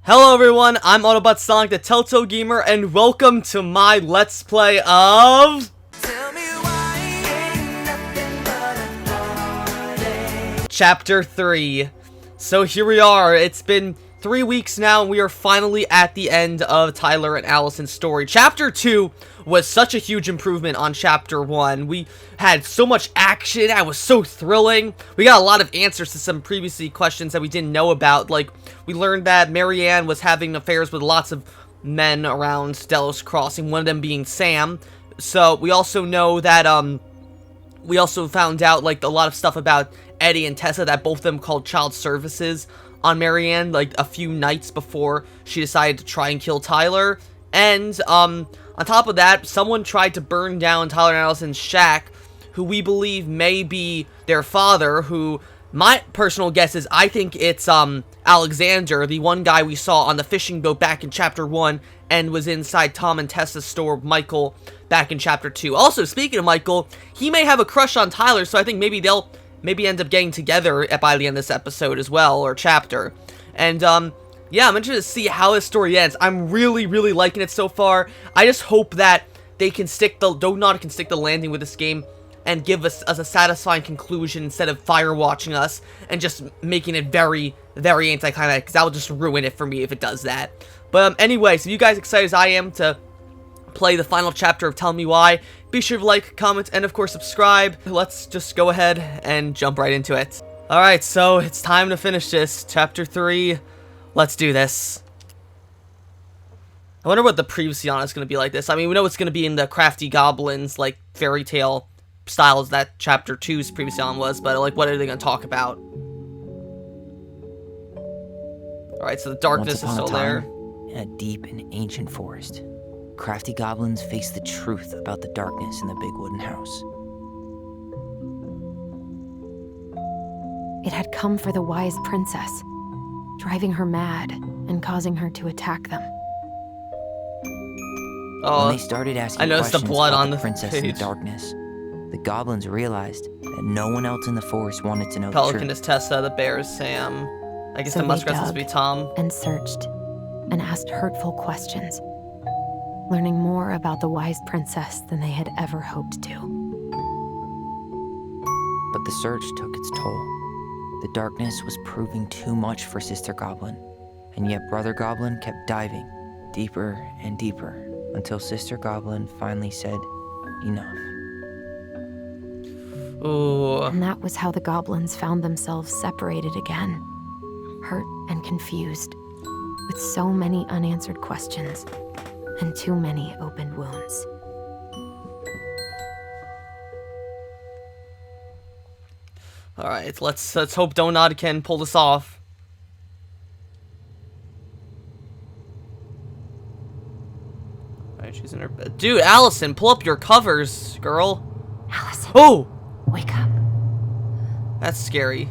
Hello everyone, I'm Autobot Sonic the Telltale Gamer, and welcome to my Let's Play of... Chapter 3. So here we are, it's been 3 weeks now, and we are finally at the end of Tyler and Alyson's story. Chapter 2 was such a huge improvement on Chapter 1. We had so much action, it was so thrilling. We got a lot of answers to some previously questions that we didn't know about. Like, we learned that Marianne was having affairs with lots of men around Delos Crossing, one of them being Sam. So, we also know that, we also found out, like, a lot of stuff about Eddie and Tessa, that both of them called child services on Marianne, like, a few nights before she decided to try and kill Tyler. And, on top of that, someone tried to burn down Tyler and Alyson's shack, who we believe may be their father, who, my personal guess is, I think it's, Alexander, the one guy we saw on the fishing boat back in Chapter 1, and was inside Tom and Tessa's store, Michael, back in Chapter 2. Also, speaking of Michael, he may have a crush on Tyler, so I think maybe they'll end up getting together by the end of this episode as well, or chapter. And, yeah, I'm interested to see how this story ends. I'm really, really liking it so far. I just hope that they can stick the landing with this game and give us a satisfying conclusion instead of firewatching us and just making it very, very anticlimactic, because that will just ruin it for me if it does that. But, anyway, so you guys excited as I am to play the final chapter of Tell Me Why? Be sure to like, comment, and of course subscribe. Let's just go ahead and jump right into it. Alright, so it's time to finish this. Chapter 3. Let's do this. I wonder what the previously on is going to be like this. I mean, we know it's going to be in the Crafty Goblins, like, fairy tale styles that Chapter 2's previously on was, but, like, what are they going to talk about? Alright, so the darkness is still there. In a deep and ancient forest, crafty goblins face the truth about the darkness in the big wooden house. It had come for the wise princess, driving her mad and causing her to attack them. When they started asking I noticed the questions blood about on the the princess page. in the darkness, the goblins realized that no one else in the forest wanted to know Pelican the truth. is Tessa, the bear is Sam. I guess So the muskrat they supposed to be dug Tom. and searched and asked hurtful questions, learning more about the wise princess than they had ever hoped to. But the search took its toll. The darkness was proving too much for Sister Goblin, and yet Brother Goblin kept diving deeper and deeper until Sister Goblin finally said, enough. Ooh. And that was how the goblins found themselves separated again, hurt and confused, with so many unanswered questions and too many open wounds. Alright, let's hope Donut can pull this off. Alright, she's in her bed. Dude, Alyson, pull up your covers, girl. Alyson, Oh! wake up. That's scary.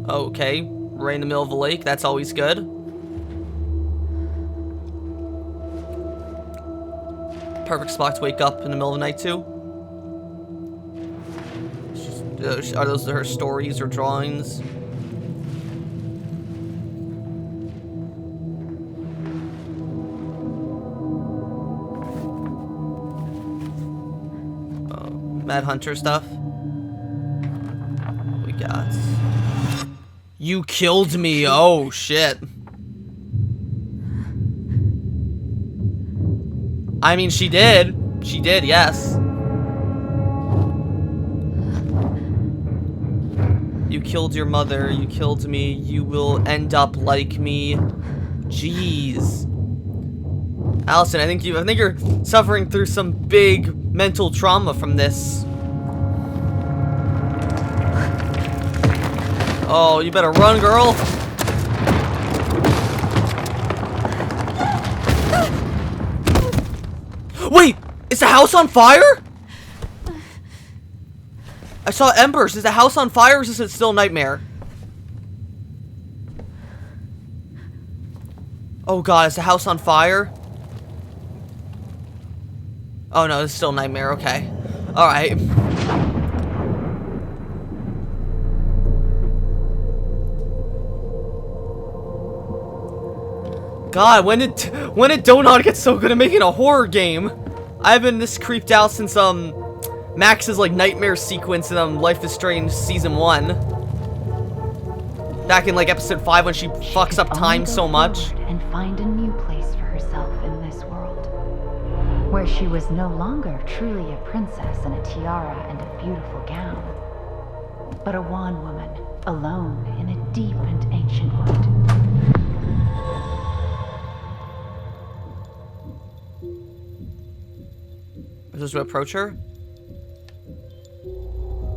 Okay, right in the middle of the lake, that's always good. Perfect spot to wake up in the middle of the night, too. Are those her stories or drawings? Mad Hunter stuff. What we got? You killed me. Oh, shit. I mean, she did. She did, yes. You killed your mother. You killed me. You will end up like me. Jeez. Alyson, I think you're suffering through some big mental trauma from this. Oh, you better run, girl. Wait, is the house on fire? I saw embers. Is the house on fire, or is this still a nightmare? Oh god, is the house on fire? Oh no, it's still a nightmare. Okay. Alright. God, when did Donut get so good at making a horror game? I've been this creeped out since Max's like nightmare sequence in Life is Strange season 1. Back in like episode 5 when she fucks up time so much. And find a new place for herself in this world, where she was no longer truly a princess in a tiara and a beautiful gown, but a wan woman alone in a deep and ancient wood. Am I supposed to approach her?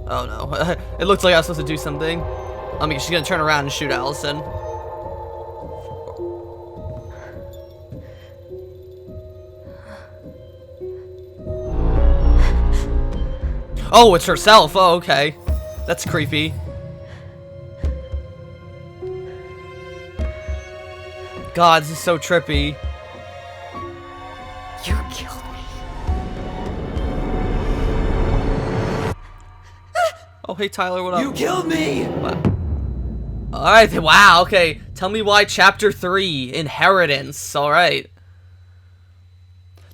Oh no. It looks like I was supposed to do something. I mean, she's gonna turn around and shoot Alyson. Oh, it's herself. Oh, okay. That's creepy. God, this is so trippy. You killed me. Oh, hey, Tyler, what up? You killed me! Alright, wow, okay. Tell me why Chapter 3, Inheritance. Alright.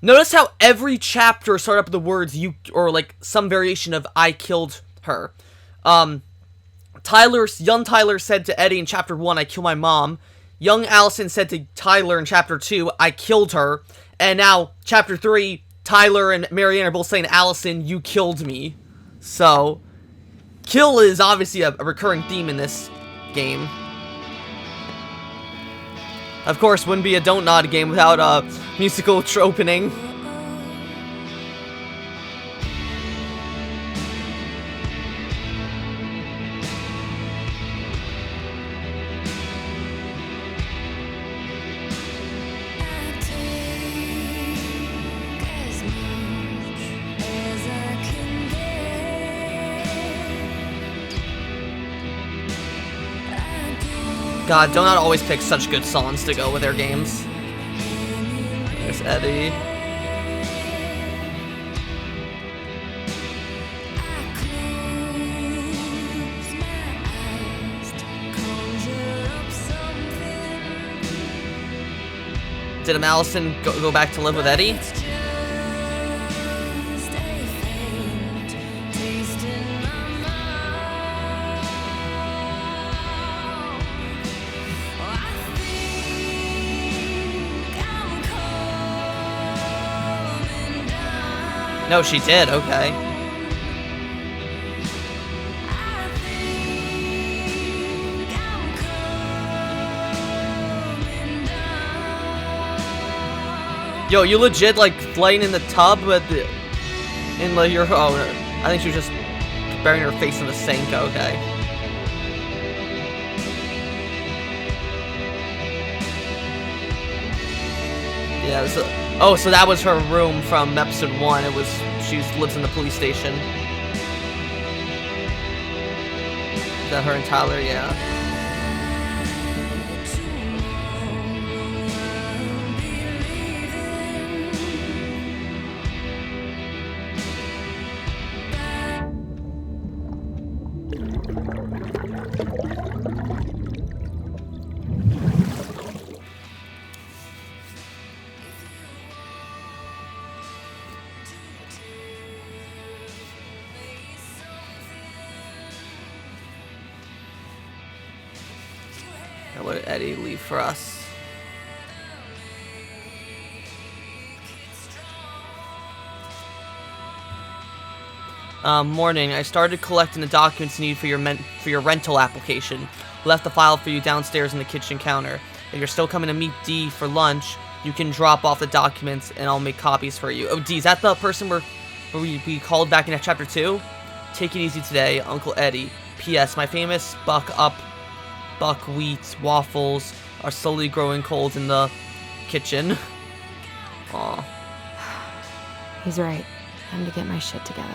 Notice how every chapter started up with the words you, or like some variation of I killed her. Young Tyler said to Eddie in Chapter 1, I killed my mom. Young Alyson said to Tyler in Chapter 2, I killed her. And now, Chapter 3, Tyler and Marianne are both saying, Alyson, you killed me. So, kill is obviously a recurring theme in this game. Of course, wouldn't be a Don't Nod game without a musical opening. God, Donut always picks such good songs to go with their games. There's Eddie. Did Alyson go back to live with Eddie? No, she did, okay. Yo, you legit like laying in the tub with the, in the, your, oh, I think she was just burying her face in the sink, okay. Yeah, so, oh, so that was her room from episode 1. It was, she lives in the police station. Is that her and Tyler? Yeah. And what did Eddie leave for us? Morning. I started collecting the documents needed for your rental application. Left the file for you downstairs in the kitchen counter. If you're still coming to meet Dee for lunch, you can drop off the documents and I'll make copies for you. Oh, Dee, is that the person where we called back in Chapter 2? Take it easy today, Uncle Eddie. P.S. My famous buckwheat waffles are slowly growing cold in the kitchen. Aw. He's right. Time to get my shit together.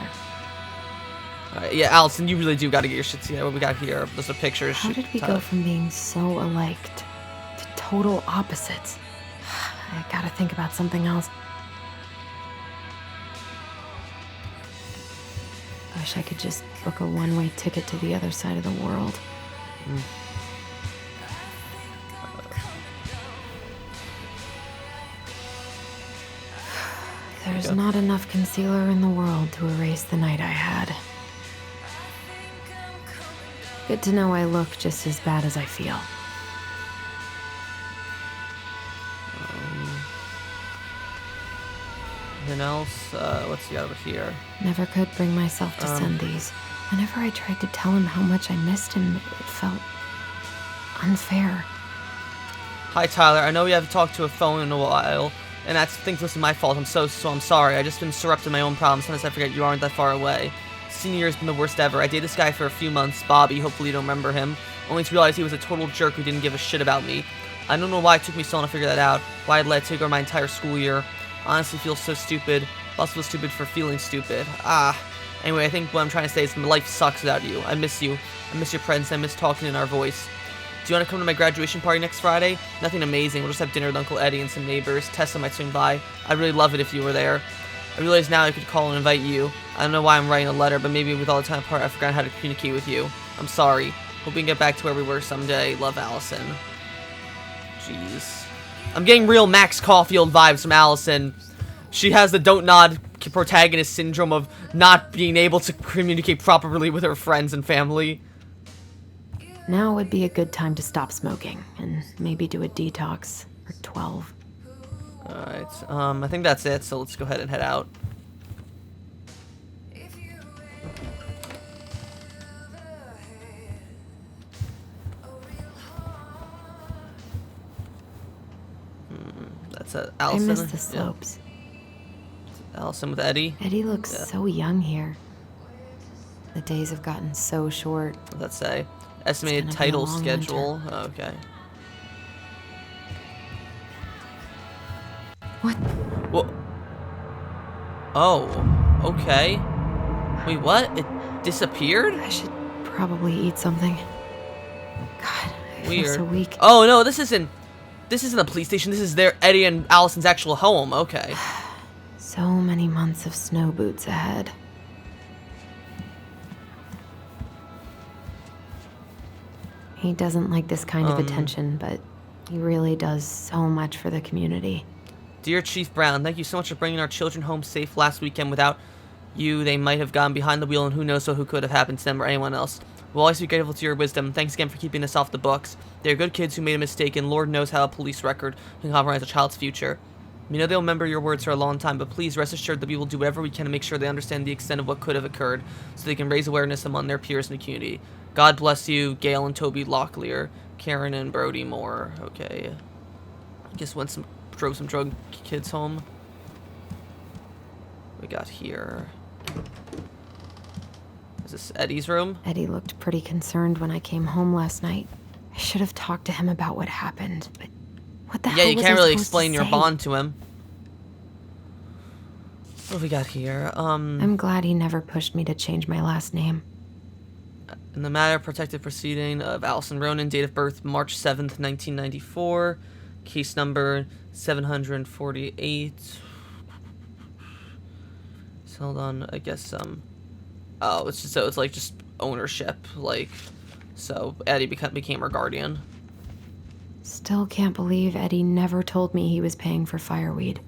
Yeah, Alyson, you really do gotta get your shit together. What we got here? Those are pictures. How did we go from being so alike to total opposites? I gotta think about something else. Wish I could just book a one-way ticket to the other side of the world. There's not enough concealer in the world to erase the night I had. Good to know I look just as bad as I feel. Anything else? What's he got over here? Never could bring myself to send these. Whenever I tried to tell him how much I missed him, it felt unfair. Hi, Tyler. I know we haven't talked to a phone in a while, and I think this is my fault. I'm sorry. I just been interrupting my own problems. Sometimes I forget you aren't that far away. Senior year has been the worst ever. I dated this guy for a few months, Bobby. Hopefully you don't remember him. Only to realize he was a total jerk who didn't give a shit about me. I don't know why it took me so long to figure that out. Why I'd let it take over my entire school year. Honestly, feel so stupid. Also feel stupid for feeling stupid. Anyway, I think what I'm trying to say is my life sucks without you. I miss you. I miss your presence. I miss talking in our voice. Do you want to come to my graduation party next Friday? Nothing amazing. We'll just have dinner with Uncle Eddie and some neighbors. Tessa might swing by. I'd really love it if you were there. I realize now I could call and invite you. I don't know why I'm writing a letter, but maybe with all the time apart, I forgot how to communicate with you. I'm sorry. Hope we can get back to where we were someday. Love, Alyson. Jeez. I'm getting real Max Caulfield vibes from Alyson. She has the don't nod protagonist syndrome of not being able to communicate properly with her friends and family. Now would be a good time to stop smoking and maybe do a detox for 12. Alright, I think that's it, so let's go ahead and head out. That's Alyson. I miss the slopes. Yeah. Alyson with Eddie. Eddie looks so young here. The days have gotten so short. What's that say? Estimated title schedule. Oh, okay. What? Well. Oh. Okay. Wait, what? It disappeared? I should probably eat something. God, I feel so weak. Oh no, this isn't a police station. This is their Eddie and Allison's actual home. Okay. So many months of snow boots ahead. He doesn't like this kind of attention, but he really does so much for the community. Dear Chief Brown, thank you so much for bringing our children home safe last weekend. Without you, they might have gone behind the wheel, and who knows who could have happened to them or anyone else. We'll always be grateful to your wisdom. Thanks again for keeping us off the books. They're good kids who made a mistake, and Lord knows how a police record can compromise a child's future. We know they'll remember your words for a long time, but please rest assured that we will do whatever we can to make sure they understand the extent of what could have occurred, so they can raise awareness among their peers in the community. God bless you, Gail and Toby Locklear, Karen and Brody Moore. Okay. I guess drove some drug kids home. We got here. Is this Eddie's room? Eddie looked pretty concerned when I came home last night. I should have talked to him about what happened, but what the hell was I supposed to say? Yeah, you can't really explain your bond to him. What have we got here? I'm glad he never pushed me to change my last name. In the matter of protective proceeding of Alyson Ronan, date of birth March 7th, 1994, case number 748. So hold on, I guess oh, it's just so it's like just ownership, like so Eddie became her guardian. Still can't believe Eddie never told me he was paying for fireweed.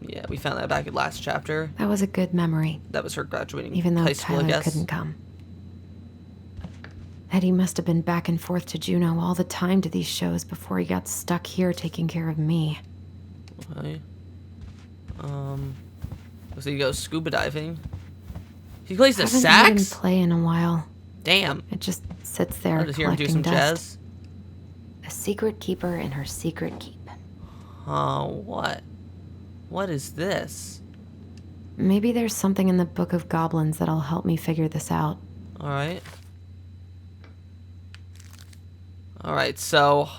Yeah, we found that back at last chapter. That was a good memory. That was her graduating even though high school, I Tyler guess. couldn't come. Eddie must have been back and forth to Juneau all the time to these shows before he got stuck here taking care of me. Okay. So he goes scuba diving. He plays the sax? I haven't heard him play in a while. Damn. It just sits there I'll just hear him do some collecting dust. jazz. A secret keeper in her secret keep. Oh, what? What is this? Maybe there's something in the Book of Goblins that'll help me figure this out. Alright. Alright, so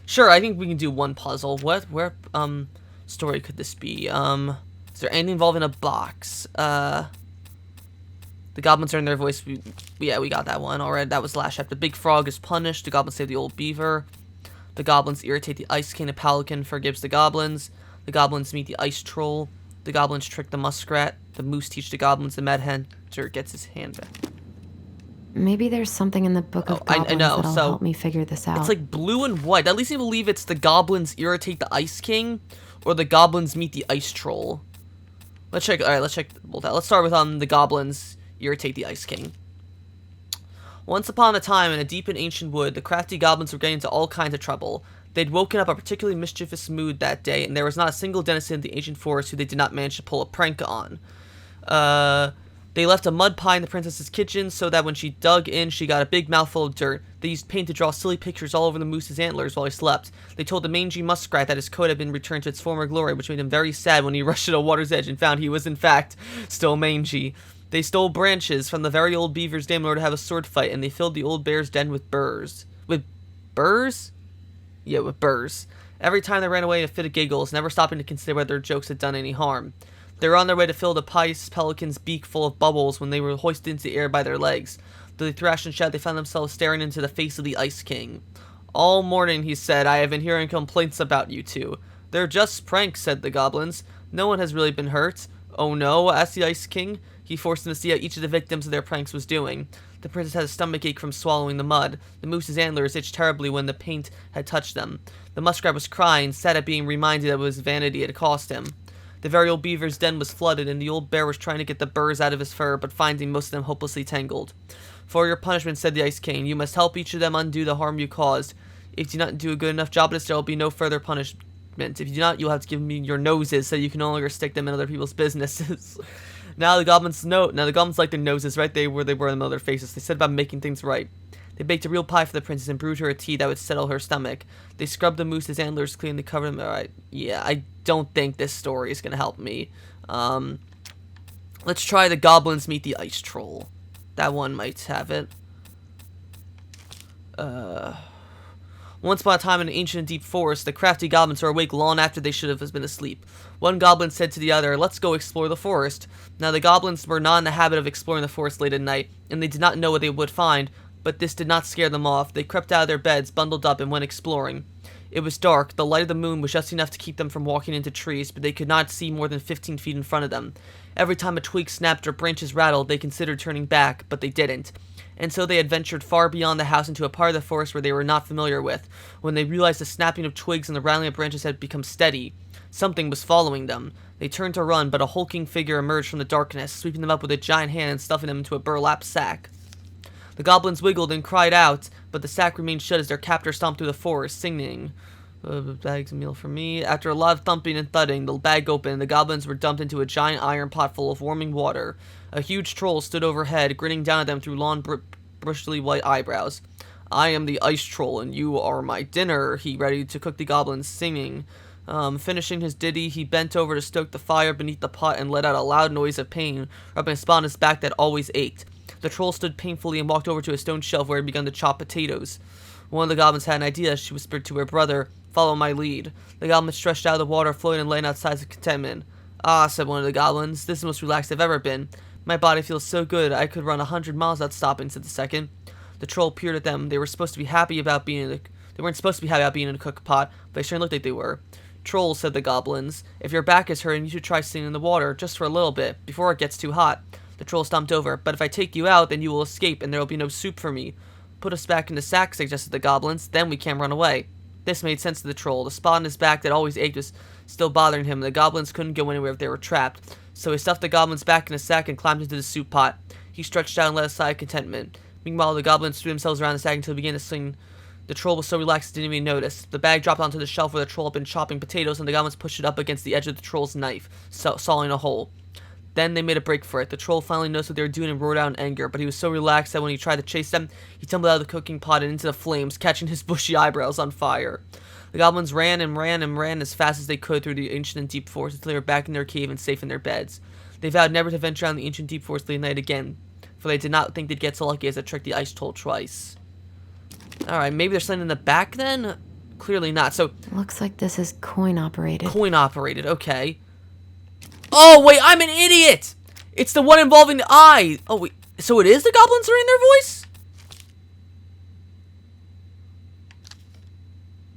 sure, I think we can do one puzzle. Where story could this be? Is there anything involving a box? The goblins are in their voice. Yeah, we got that one already. That was the last chapter. The big frog is punished. The goblins save the old beaver. The goblins irritate the ice king. A pelican forgives the goblins. The goblins meet the ice troll. The goblins trick the muskrat. The moose teach the goblins. The mad hunter gets his hand back. Maybe there's something in the Book of I Goblins know, that'll so help me figure this out. It's like blue and white. That leads me to believe it's the goblins irritate the Ice King, or the goblins meet the Ice Troll. Let's check. All right, let's check both out. Let's start with the goblins irritate the Ice King. Once upon a time, in a deep and ancient wood, the crafty goblins were getting into all kinds of trouble. They'd woken up a particularly mischievous mood that day, and there was not a single denizen of the ancient forest who they did not manage to pull a prank on. They left a mud pie in the princess's kitchen so that when she dug in, she got a big mouthful of dirt. They used paint to draw silly pictures all over the moose's antlers while he slept. They told the mangy muskrat that his coat had been returned to its former glory, which made him very sad when he rushed to the water's edge and found he was, in fact, still mangy. They stole branches from the very old beaver's dam in order to have a sword fight, and they filled the old bear's den with burrs. With burrs? Yeah, with burrs. Every time they ran away in a fit of giggles, never stopping to consider whether their jokes had done any harm. They were on their way to fill the pious pelican's beak full of bubbles when they were hoisted into the air by their legs. Though they thrashed and shouted, they found themselves staring into the face of the Ice King. All morning, he said, I have been hearing complaints about you two. They're just pranks, said the goblins. No one has really been hurt. Oh no, asked the Ice King. He forced them to see how each of the victims of their pranks was doing. The princess had a stomachache from swallowing the mud. The moose's antlers itched terribly when the paint had touched them. The muskrat was crying, sad at being reminded that it was vanity had cost him. The very old beaver's den was flooded, and the old bear was trying to get the burrs out of his fur, but finding most of them hopelessly tangled. For your punishment, said the Ice King, you must help each of them undo the harm you caused. If you do not do a good enough job of this, there will be no further punishment. If you do not, you'll have to give me your noses so you can no longer stick them in other people's businesses. Now the goblins like their noses right there where they were in the middle of their faces. They said about making things right. They baked a real pie for the princess and brewed her a tea that would settle her stomach. They scrubbed the moose's antlers clean to cover them. Alright, yeah, I don't think this story is going to help me. Let's try the goblins meet the ice troll. That one might have it. Once upon a time in an ancient and deep forest, the crafty goblins were awake long after they should have been asleep. One goblin said to the other, let's go explore the forest. Now the goblins were not in the habit of exploring the forest late at night, and they did not know what they would find, but this did not scare them off. They crept out of their beds, bundled up, and went exploring. It was dark. The light of the moon was just enough to keep them from walking into trees, but they could not see more than 15 feet in front of them. Every time a twig snapped or branches rattled, they considered turning back, but they didn't. And so they had ventured far beyond the house into a part of the forest where they were not familiar with. When they realized the snapping of twigs and the rattling of branches had become steady, something was following them. They turned to run, but a hulking figure emerged from the darkness, sweeping them up with a giant hand and stuffing them into a burlap sack. The goblins wiggled and cried out, but the sack remained shut as their captor stomped through the forest, singing, bags of meal for me. After a lot of thumping and thudding, the bag opened, and the goblins were dumped into a giant iron pot full of warming water. A huge troll stood overhead, grinning down at them through long, bristly white eyebrows. I am the ice troll, and you are my dinner, he ready to cook the goblins, singing. Finishing his ditty, he bent over to stoke the fire beneath the pot and let out a loud noise of pain, rubbing a spot on his back that always ached. The troll stood painfully and walked over to a stone shelf where he began to chop potatoes. One of the goblins had an idea. She whispered to her brother, follow my lead. The goblin stretched out of the water, floating and laying outside with contentment. Ah, said one of the goblins, this is the most relaxed I've ever been. My body feels so good, I could run 100 miles without stopping, said the second. The troll peered at them. They weren't supposed to be happy about being in a cook pot, but they sure looked like they were. Troll, said the goblins, if your back is hurting, you should try sitting in the water, just for a little bit, before it gets too hot. The troll stomped over. But if I take you out, then you will escape, and there will be no soup for me. Put us back in the sack, suggested the goblins, then we can run away. This made sense to the troll. The spot on his back that always ached was still bothering him, and the goblins couldn't go anywhere if they were trapped. So he stuffed the goblins back in a sack and climbed into the soup pot. He stretched out and let aside contentment. Meanwhile, the goblins threw themselves around the sack until it began to sing. The troll was so relaxed he didn't even notice. The bag dropped onto the shelf where the troll had been chopping potatoes, and the goblins pushed it up against the edge of the troll's knife, sawing a hole. Then they made a break for it. The troll finally noticed what they were doing and roared out in anger, but he was so relaxed that when he tried to chase them, he tumbled out of the cooking pot and into the flames, catching his bushy eyebrows on fire. The goblins ran and ran and ran as fast as they could through the ancient and deep forest until they were back in their cave and safe in their beds. They vowed never to venture out in the ancient deep forest late at night again, for they did not think they'd get so lucky as to trick the ice troll twice. Alright, maybe there's something in the back then? Clearly not, so... Looks like this is coin operated. Coin operated, okay. Oh, wait, I'm an idiot! It's the one involving the eye! Oh, wait, so it is the goblins hearing their voice?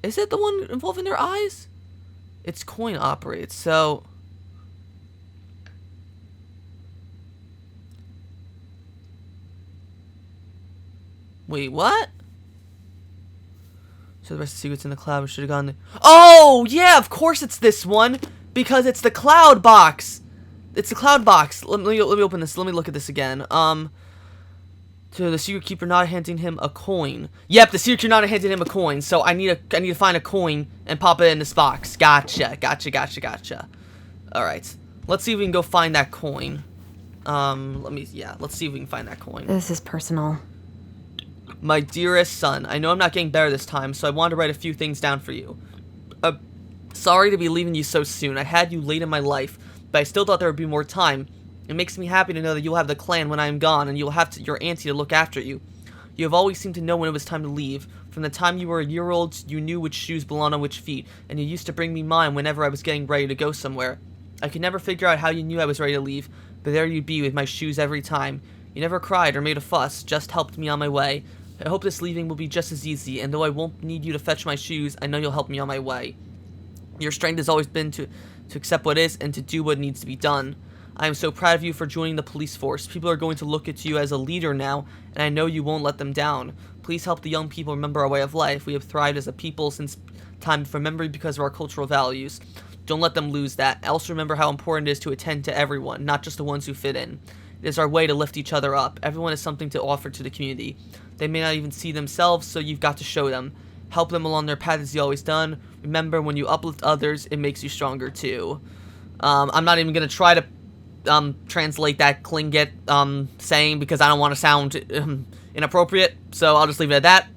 Is it the one involving their eyes? It's coin operated, so... Wait, what? So the rest of the secrets in the cloud. We should have gone there. Oh, yeah, of course it's this one. Because it's the cloud box. It's the cloud box. Let me open this. Let me look at this again. To the secret keeper not handing him a coin. Yep, the secret keeper not handing him a coin. So I need to find a coin and pop it in this box. Gotcha. Alright. Let's see if we can go find that coin. Let's see if we can find that coin. This is personal. My dearest son, I know I'm not getting better this time, so I wanted to write a few things down for you. Sorry to be leaving you so soon. I had you late in my life, but I still thought there would be more time. It makes me happy to know that you'll have the clan when I am gone, and you'll have your auntie to look after you. You have always seemed to know when it was time to leave. From the time you were a year old, you knew which shoes belonged on which feet, and you used to bring me mine whenever I was getting ready to go somewhere. I could never figure out how you knew I was ready to leave, but there you'd be with my shoes every time. You never cried or made a fuss, just helped me on my way. I hope this leaving will be just as easy, and though I won't need you to fetch my shoes, I know you'll help me on my way. Your strength has always been to accept what is and to do what needs to be done. I am so proud of you for joining the police force. People are going to look at you as a leader now, and I know you won't let them down. Please help the young people remember our way of life. We have thrived as a people since time before memory because of our cultural values. Don't let them lose that. Also remember how important it is to attend to everyone, not just the ones who fit in. It is our way to lift each other up. Everyone has something to offer to the community. They may not even see themselves, so you've got to show them. Help them along their path as you always done. Remember, when you uplift others, it makes you stronger too. I'm not even going to try to translate that Klingit saying because I don't want to sound inappropriate, so I'll just leave it at that.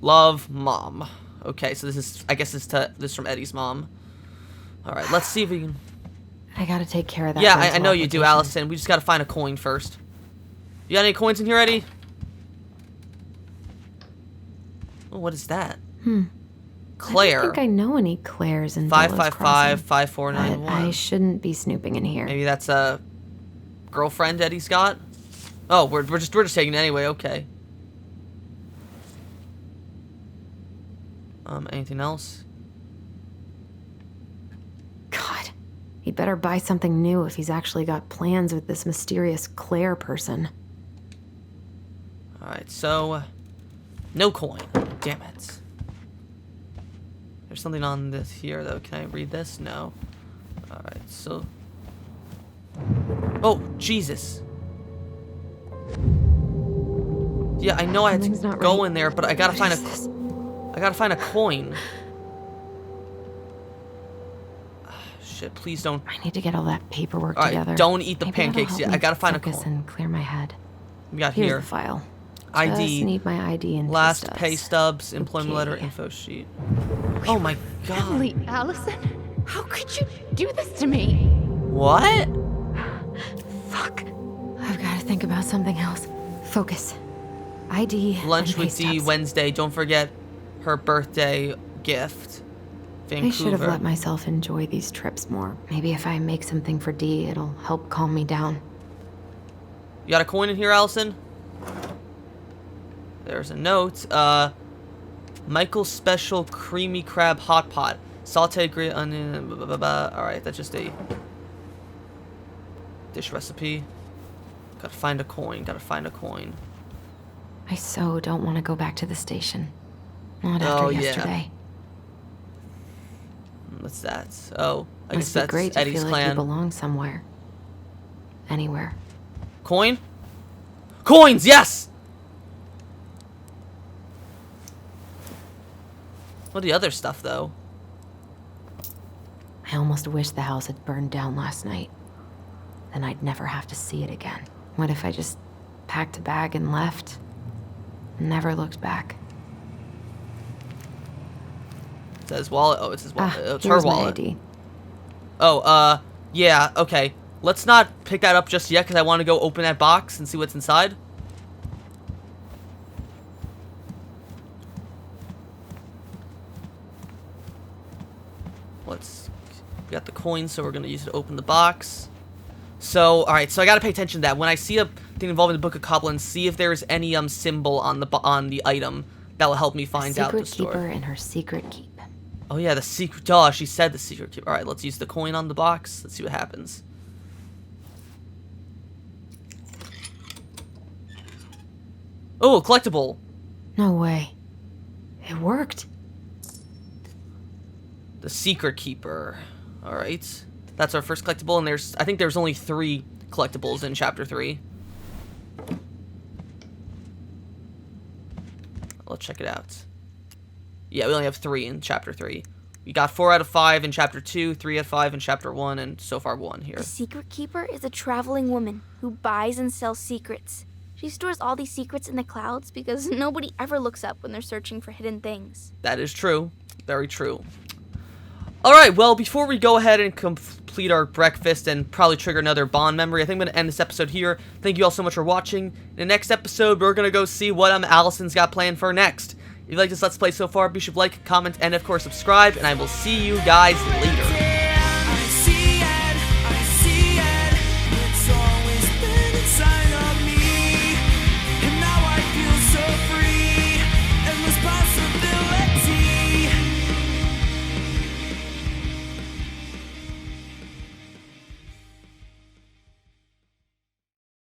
Love, Mom. Okay, so this is, I guess this is from Eddie's mom. Alright, let's see if we can... I gotta take care of that. Yeah, I know you do, application. Alyson. We just gotta find a coin first. You got any coins in here, Eddie? Oh, what is that? Claire. I don't think I know any Claires in 555-5491. I shouldn't be snooping in here. Maybe that's a girlfriend Eddie's got? Oh, we're just taking it anyway, okay. Anything else? God, he'd better buy something new if he's actually got plans with this mysterious Claire person. Alright, so... no coin. Damn it. There's something on this here, though. Can I read this? No. Alright, so... oh, Jesus. Yeah, I know I had to go in there, but I gotta find I gotta find a coin. Shit, please don't... I need to get all that paperwork Alright, together. don't eat the Maybe pancakes that'll yet. help I me gotta find a focus coin. and clear my head. We got Here's here. the file. ID. Just need my ID and Last stubs. pay stubs, employment letter, Okay. info sheet. Oh my god. Emily, Alyson, how could you do this to me? What? Fuck. I've got to think about something else. Focus. ID. Lunch and pay with Dee stubs. Wednesday. Don't forget her birthday gift. Vancouver. I should have let myself enjoy these trips more. Maybe if I make something for Dee, it'll help calm me down. You got a coin in here, Alyson? There's a note. Michael's Special Creamy Crab Hot Pot. Sauteed grilled onion, blah, blah, blah, blah. Alright, that's just a dish recipe. Gotta find a coin, gotta find a coin. I so don't want to go back to the station. Not after yesterday. What's that? Oh, I guess Must be that's great to Eddie's feel like you clan. belong somewhere. Anywhere. Coin? Coins, yes! What the other stuff, though? I almost wish the house had burned down last night. Then I'd never have to see it again. What if I just packed a bag and left? Never looked back. It says wallet. Oh, it's his wallet. It's her here's my wallet. ID. Oh, yeah, okay. Let's not pick that up just yet, because I want to go open that box and see what's inside. We got the coin, so we're going to use it to open the box. So, alright, so I got to pay attention to that. When I see a thing involving the Book of Goblins, see if there's any symbol on the item that will help me find out the Secret keeper store. and her secret keep. Oh yeah, the secret. Duh, she said the secret keeper. Alright, let's use the coin on the box. Let's see what happens. Oh, collectible. No way. It worked. The Secret Keeper. Alright. That's our first collectible, and I think there's only 3 collectibles in Chapter 3. Let's check it out. Yeah, we only have 3 in Chapter 3. We got 4 out of 5 in Chapter 2, 3 out of 5 in Chapter 1, and so far 1 here. The Secret Keeper is a traveling woman who buys and sells secrets. She stores all these secrets in the clouds because nobody ever looks up when they're searching for hidden things. That is true. Very true. Alright, well, before we go ahead and complete our breakfast and probably trigger another Bond memory, I think I'm going to end this episode here. Thank you all so much for watching. In the next episode, we're going to go see what Alyson's got planned for next. If you like this Let's Play so far, be sure to like, comment, and of course subscribe, and I will see you guys later.